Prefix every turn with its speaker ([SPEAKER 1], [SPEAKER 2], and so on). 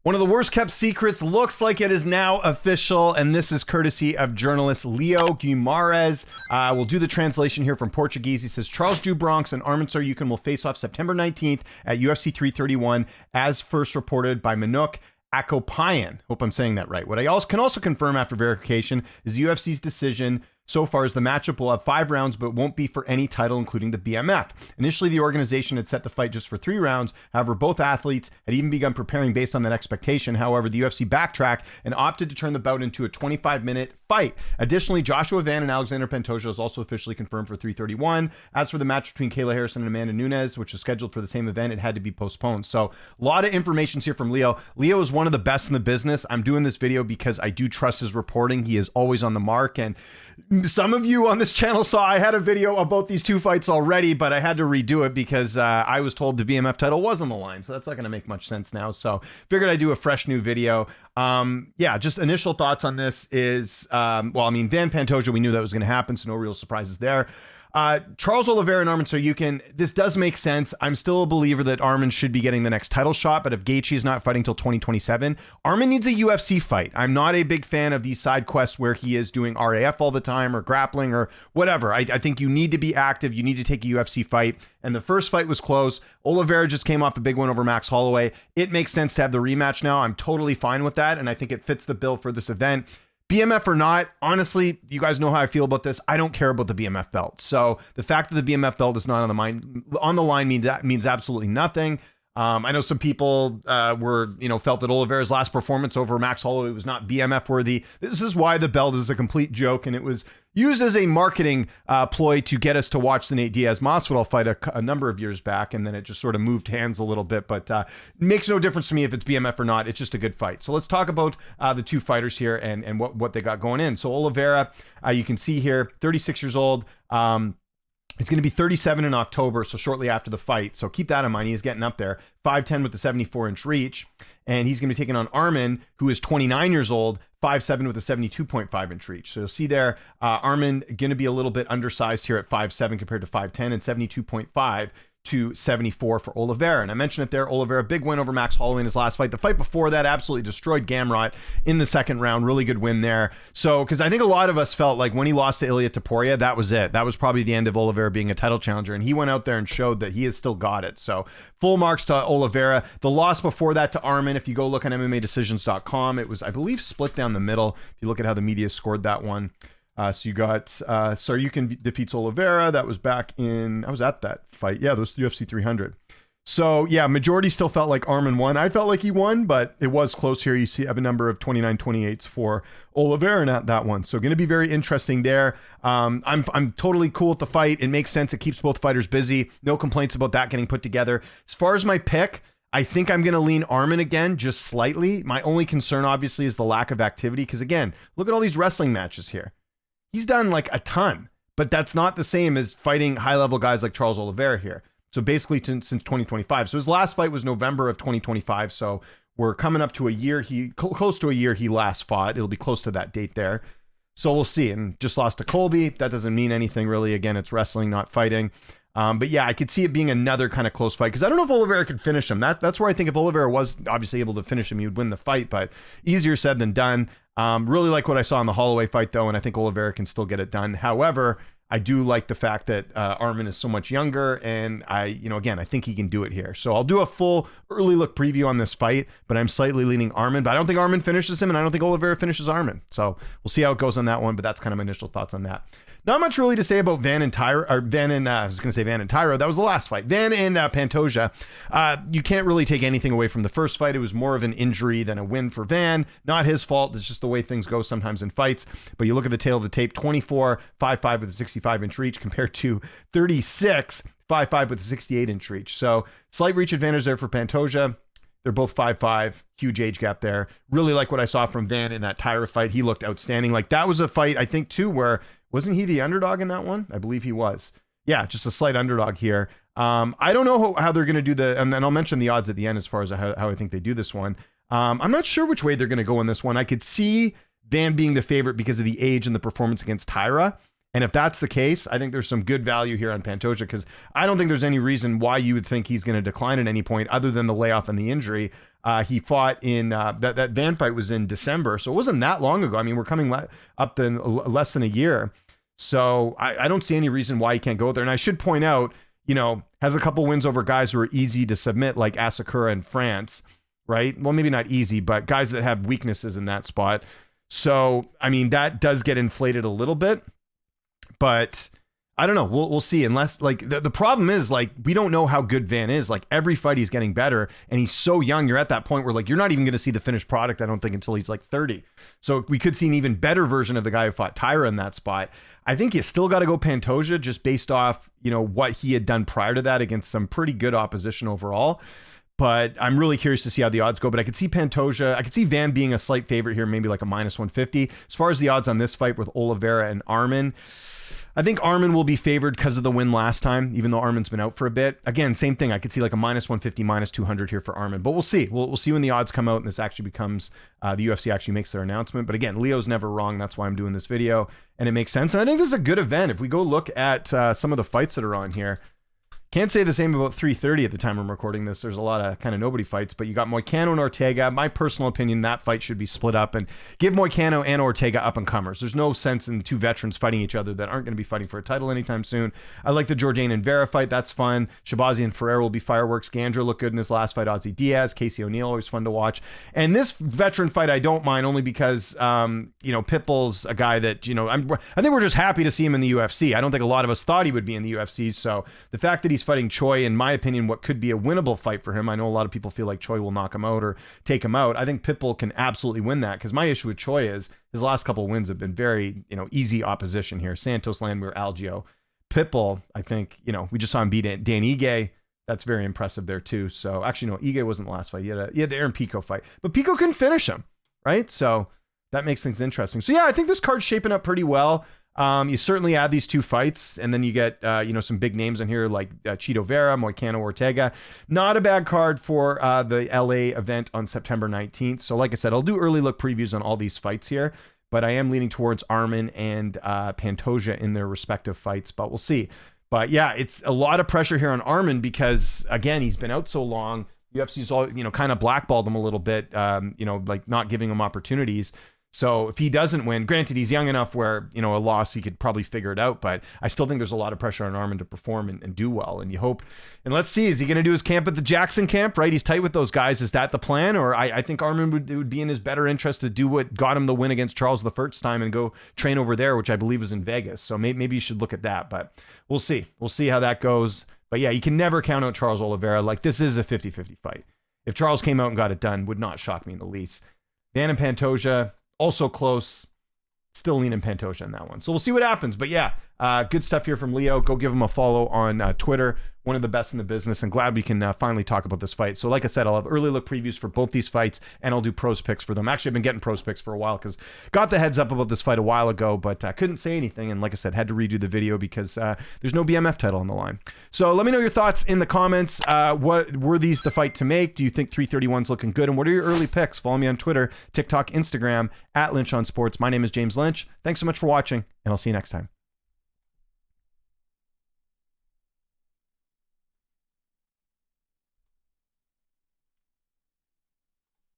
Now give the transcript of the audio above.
[SPEAKER 1] One of the worst kept secrets looks like it is now official, and this is courtesy of journalist Leo Guimarães. We'll do the translation here from Portuguese. He says, Charles Drew Bronx and Arman Tsarukyan will face off September 19th at UFC 331, as first reported by Manuk Akopayan. Hope I'm saying that right. What I can also confirm after verification is the UFC's decision so far is the matchup will have 5 rounds, but won't be for any title, including the BMF. Initially, the organization had set the fight just for 3 rounds. However, both athletes had even begun preparing based on that expectation. However, the UFC backtracked and opted to turn the bout into a 25-minute fight. Additionally, Joshua Van and Alexander Pantoja is also officially confirmed for 331. As for the match between Kayla Harrison and Amanda Nunes, which is scheduled for the same event, it had to be postponed. So a lot of information here from Leo. Leo is one of the best in the business. I'm doing this video because I do trust his reporting. He is always on the mark, and some of you on this channel saw I had a video about these 2 fights already, but I had to redo it because I was told the BMF title was on the line. So that's not going to make much sense now. So figured I'd do a fresh new video. Yeah, just initial thoughts on this is, Van Pantoja, we knew that was going to happen, so no real surprises there. Charles Oliveira and Arman Tsarukyan, this does make sense. I'm still a believer that Arman should be getting the next title shot, but if Gaethje is not fighting till 2027, Arman needs a UFC fight. I'm not a big fan of these side quests where he is doing RAF all the time or grappling or whatever. I think you need to be active. You need to take a UFC fight. And the first fight was close. Oliveira just came off a big win over Max Holloway. It makes sense to have the rematch now. I'm totally fine with that, and I think it fits the bill for this event. BMF or not, honestly, you guys know how I feel about this. I don't care about the BMF belt. So the fact that the BMF belt is not on the line means absolutely nothing. I know some people felt that Oliveira's last performance over Max Holloway was not BMF worthy. This is why the belt is a complete joke, and it was used as a marketing ploy to get us to watch the Nate Diaz-Masvidal fight a number of years back, and then it just sort of moved hands a little bit, but makes no difference to me if it's BMF or not. It's just a good fight. So let's talk about the 2 fighters here and what they got going in. So Oliveira, you can see here, 36 years old. He's going to be 37 in October, so shortly after the fight. So keep that in mind. He's getting up there. 5'10 with the 74-inch reach. And he's going to be taking on Arman, who is 29 years old, 5'7 with a 72.5-inch reach. So you'll see there, Arman going to be a little bit undersized here at 5'7 compared to 5'10 and 72.5 to 74 for Oliveira. And I mentioned it there, Oliveira, big win over Max Holloway in his last fight. The fight before that absolutely destroyed Gamrot in the second round. Really good win there. So, because I think a lot of us felt like when he lost to Ilia Topuria, that was it. That was probably the end of Oliveira being a title challenger. And he went out there and showed that he has still got it. So full marks to Oliveira. The loss before that to Arman, if you go look on MMADecisions.com, it was, I believe, split down the middle. If you look at how the media scored that one. So you got Tsarukyan defeats Oliveira. That was back in, I was at that fight. Yeah, those UFC 300. So yeah, majority still felt like Arman won. I felt like he won, but it was close here. You see, I have a number of 29-28s for Oliveira in that one. So going to be very interesting there. I'm totally cool with the fight. It makes sense. It keeps both fighters busy. No complaints about that getting put together. As far as my pick, I think I'm going to lean Arman again, just slightly. My only concern, obviously, is the lack of activity. Because again, look at all these wrestling matches here. He's done like a ton, but that's not the same as fighting high-level guys like Charles Oliveira here. So basically since 2025. So his last fight was November of 2025. So we're coming up to a year. Close to a year he last fought. It'll be close to that date there. So we'll see. And just lost to Colby. That doesn't mean anything really. Again, it's wrestling, not fighting. But yeah, I could see it being another kind of close fight because I don't know if Oliveira could finish him. That's where I think if Oliveira was obviously able to finish him, he would win the fight, but easier said than done. Really like what I saw in the Holloway fight though, and I think Oliveira can still get it done. However, I do like the fact that Arman is so much younger, and I think he can do it here. So I'll do a full early look preview on this fight, but I'm slightly leaning Arman, but I don't think Arman finishes him, and I don't think Oliveira finishes Arman. So we'll see how it goes on that one, but that's kind of my initial thoughts on that. Not much really to say about Van and Tyro. That was the last fight. Van and Pantoja. You can't really take anything away from the first fight. It was more of an injury than a win for Van. Not his fault. It's just the way things go sometimes in fights. But you look at the tail of the tape, 24, 5'5 with a 65-inch reach compared to 36, 5'5 with a 68-inch reach. So slight reach advantage there for Pantoja. They're both 5'5", huge age gap there. Really like what I saw from Van in that Tyra fight. He looked outstanding. Like that was a fight, I think, too, where wasn't he the underdog in that one? I believe he was. Yeah, just a slight underdog here. I don't know how they're going to do and then I'll mention the odds at the end as far as how I think they do this one. I'm not sure which way they're going to go in this one. I could see Van being the favorite because of the age and the performance against Tyra. And if that's the case, I think there's some good value here on Pantoja, because I don't think there's any reason why you would think he's going to decline at any point other than the layoff and the injury. He fought in that Van fight was in December, so it wasn't that long ago. I mean, we're coming up to less than a year. So I don't see any reason why he can't go there. And I should point out, has a couple wins over guys who are easy to submit, like Asakura in France, right? Well, maybe not easy, but guys that have weaknesses in that spot. So, I mean, that does get inflated a little bit. But I don't know. We'll see. Unless, like, the problem is, like, we don't know how good Van is. Like, every fight he's getting better, and he's so young. You're at that point where, like, you're not even going to see the finished product, I don't think, until he's like 30. So we could see an even better version of the guy who fought Tyra in that spot. I think you still got to go Pantoja, just based off, what he had done prior to that against some pretty good opposition overall. But I'm really curious to see how the odds go. But I could see Pantoja. I could see Van being a slight favorite here, maybe like a -150. As far as the odds on this fight with Oliveira and Arman, I think Arman will be favored because of the win last time, even though Arman's been out for a bit. Again, same thing. I could see like a -150, -200 here for Arman. But we'll see. We'll see when the odds come out and this actually becomes, the UFC actually makes their announcement. But again, Leo's never wrong. That's why I'm doing this video. And it makes sense. And I think this is a good event. If we go look at some of the fights that are on here, can't say the same about 330 at the time I'm recording this. There's a lot of kind of nobody fights, but you got Moicano and Ortega. My personal opinion, that fight should be split up and give Moicano and Ortega up and comers. There's no sense in two veterans fighting each other that aren't going to be fighting for a title anytime soon. I like the Jourdain and Vera fight. That's fun. Shabazi and Ferrer will be fireworks. Gandra looked good in his last fight. Ozzy Diaz, Casey O'Neill, always fun to watch. And this veteran fight, I don't mind, only because, Pitbull's a guy that, I think we're just happy to see him in the UFC. I don't think a lot of us thought he would be in the UFC. So the fact that he's fighting Choi, in my opinion, what could be a winnable fight for him. I know a lot of people feel like Choi will knock him out or take him out. I think Pitbull can absolutely win that, because my issue with Choi is his last couple of wins have been very, easy opposition here. Santos, Landwehr, Algio. Pitbull, I think, we just saw him beat Dan Ige. That's very impressive there too. So actually, no, Ige wasn't the last fight. He had the Aaron Pico fight, but Pico couldn't finish him, right? So that makes things interesting. So yeah, I think this card's shaping up pretty well. You certainly add these two fights, and then you get, some big names in here like Chito Vera, Moicano, Ortega. Not a bad card for the LA event on September 19th. So like I said, I'll do early look previews on all these fights here, but I am leaning towards Arman and Pantoja in their respective fights, but we'll see. But yeah, it's a lot of pressure here on Arman because, again, he's been out so long. UFC's all, kind of blackballed him a little bit, like not giving him opportunities. So if he doesn't win, granted, he's young enough where, a loss, he could probably figure it out. But I still think there's a lot of pressure on Arman to perform and do well. And you hope, and let's see, is he going to do his camp at the Jackson camp, right? He's tight with those guys. Is that the plan? Or I think Arman would be in his better interest to do what got him the win against Charles the first time and go train over there, which I believe was in Vegas. So maybe you should look at that. But we'll see. We'll see how that goes. But yeah, you can never count out Charles Oliveira. Like, this is a 50-50 fight. If Charles came out and got it done, would not shock me in the least. Van and Pantoja, also close. Still leaning Pantoja in that one. So we'll see what happens. But yeah, good stuff here from Leo. Go give him a follow on Twitter. One of the best in the business, and glad we can finally talk about this fight. So like I said, I'll have early look previews for both these fights, and I'll do pros picks for them. Actually, I've been getting pros picks for a while because got the heads up about this fight a while ago, but I couldn't say anything. And like I said, had to redo the video because there's no BMF title on the line. So let me know your thoughts in the comments. What were these the fight to make? Do you think 331's looking good? And what are your early picks? Follow me on Twitter, TikTok, Instagram, @Lynch on Sports. My name is James Lynch. Thanks so much for watching, and I'll see you next time.